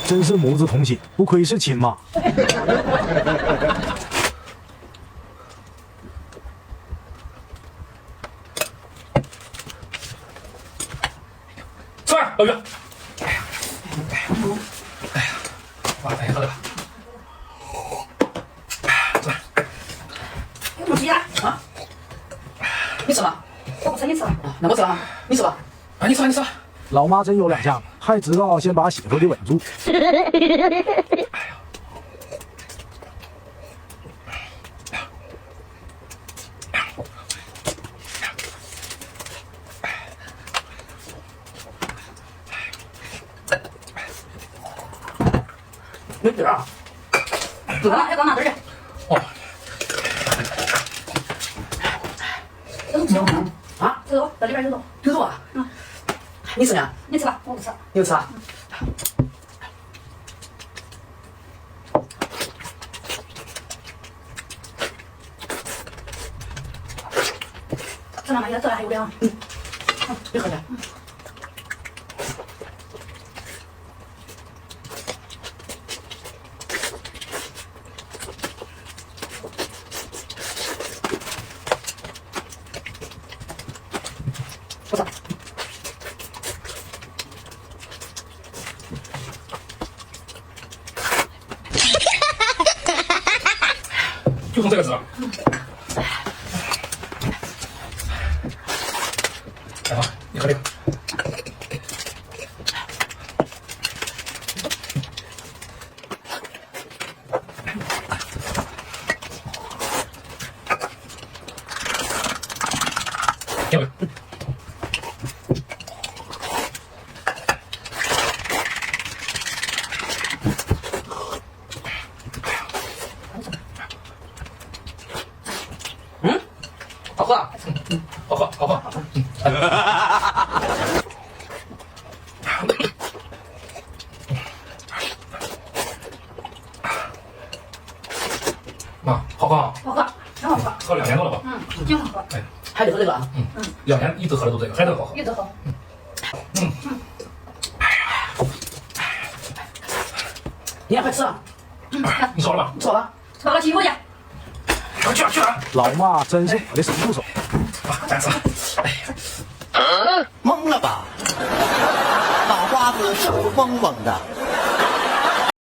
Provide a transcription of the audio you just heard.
真是母子同心，不愧是亲妈。吃饭，老于。哇，哎，喝了吧。不急啊！啊？你吃吗？我不吃，你吃吧。那我吃啊，你吃吧。啊，你吃吧，你吃吧。老妈真有两下子，还知道先把媳妇给稳住。没底儿啊！走了，要搞哪堆去？哦，这是肉吗？啊，这肉在里边有肉。有肉啊？你吃呢？你吃吧，我不吃。你不吃啊？吃了吗？这还有两。别喝去。不吃。就从这个吃。来吧，你喝这个。要不？嗯，好喝啊。好喝，好喝。妈，好喝啊！好喝，很好喝。喝2年多了吧？挺好喝。哎，还得喝这个啊。 2年一直喝的都这个，还是好喝。一直喝。你也快吃啊！你说了吧？你吃吧。到了媳妇家。去哪去哪？老妈真是我的神助手。啊，咱吃。哎呀，懵了吧？脑瓜子是不是嗡嗡的？